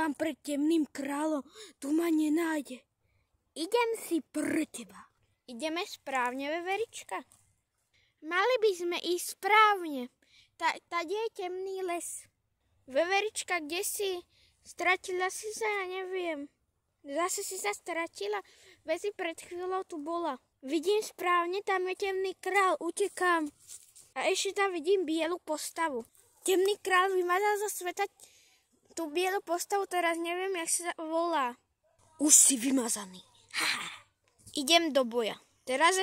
utekám pred temným kráľom, tu ma nenájde. Idem si pre teba. Ideme správne, veverička? Mali by sme ísť správne. Tady je temný les. Veverička, kde si? Stratila si sa, ja neviem. Zase si sa stratila? Veci pred chvíľou tu bola. Vidím správne, tam je temný král, utekám. A ešte tam vidím bielu postavu. Temný král vymazal zo sveta tú bielu postavu, teraz neviem, jak sa volá. Už si vymazaný. Idem do boja. Teraz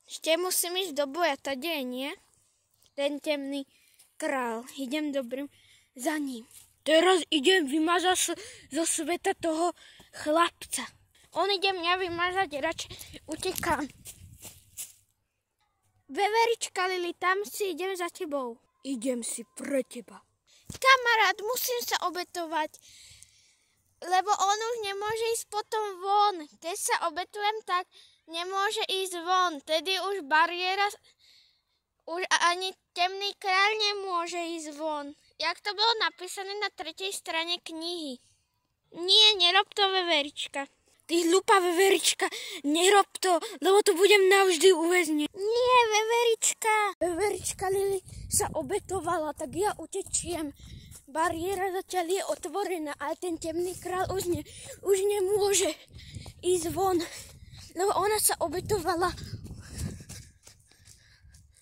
ešte musím ísť do boja, tady je, nie? Ten temný král. Idem dobrým za ním. Teraz idem vymazať zo sveta toho chlapca. On ide mňa vymazať, radšej utekám. Veverička Lili, tam si idem za tebou. Idem si pre teba. Kamarát, musím sa obetovať, lebo on už nemôže ísť potom von. Keď sa obetujem, tak nemôže ísť von. Tedy už bariéra, už ani temný kráľ nemôže ísť von. Jak to bolo napísané na 3. strane knihy. Nie, nerob to, veverička. Ty hlúpa veverička, nerob to, lebo tu budem navždy uväznený. Nie, veverička. Veverička Lili sa obetovala, tak ja utečiem. Bariéra zatiaľ je otvorená, ale ten temný kráľ už nemôže ísť von, lebo ona sa obetovala.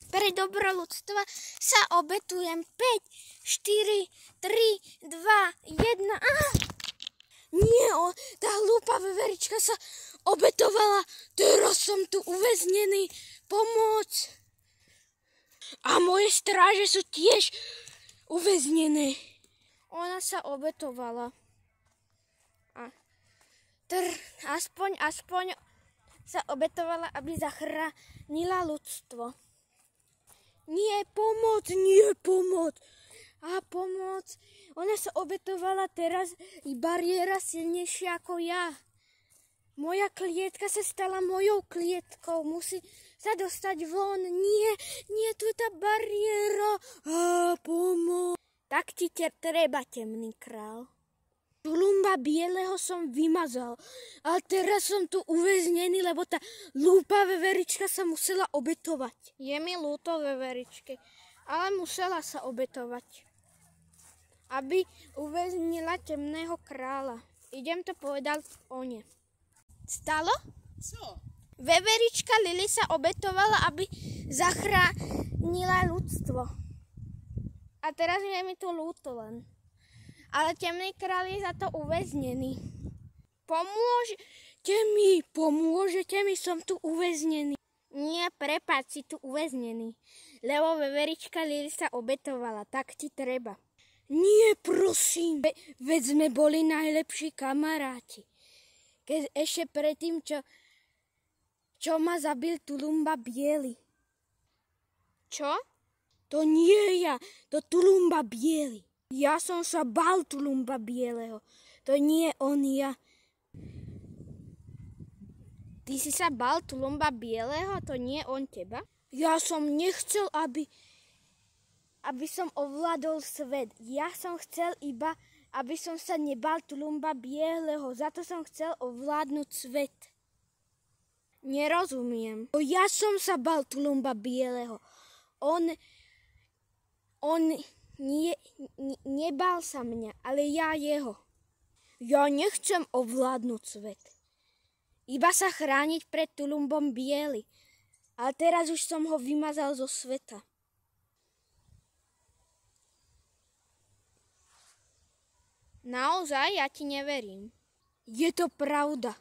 Pre dobro ľudstva sa obetujem. 5, 4, 3, 2, 1. Nie, tá hlúpa veverička sa obetovala. Teraz som tu uväznený. Pomôc. A moje stráže sú tiež uväznené. Ona sa obetovala. Aspoň sa obetovala, aby zachránila ľudstvo. Nie, pomoc. A pomoc. Ona sa obetovala, teraz i bariéra silnejšia ako ja. Moja klietka sa stala mojou klietkou. Musí sa dostať von. Nie, tu je tá bariéra. A pomoc. Tak ti treba, temný král. Tulumba bieleho som vymazal. A teraz som tu uväznený, lebo tá hlúpa veverička sa musela obetovať. Je mi ľúto veveričky, ale musela sa obetovať, aby uväznila temného kráľa. Idem to povedať one. Stalo? Co? Veverička Lili sa obetovala, aby zachránila ľudstvo. A teraz je mi to ľúto len. Ale temný kráľ je za to uväznený. Pomôžete mi, som tu uväznený. Nie, prepáč, si tu uväznený. Lebo veverička Lili sa obetovala, tak ti treba. Nie, prosím, veď sme boli najlepší kamaráti. Keď ešte predtým, čo ma zabil Tulumba biely. Čo? To nie ja, to Tulumba biely. Ja som sa bál Tulumba bieleho. To nie on, ja. Ty si sa bál Tulumba bieleho, to nie on teba? Ja som nechcel, aby som ovládol svet. Ja som chcel iba, aby som sa nebal Tulumba bieleho. Za to som chcel ovládnuť svet. Nerozumiem. Ja som sa bal Tulumba bieleho. On nebal sa mňa, ale ja jeho. Ja nechcem ovládnuť svet. Iba sa chrániť pred Tulumbom biely. Ale teraz už som ho vymazal zo sveta. Naozaj, ja ti neverím. Je to pravda.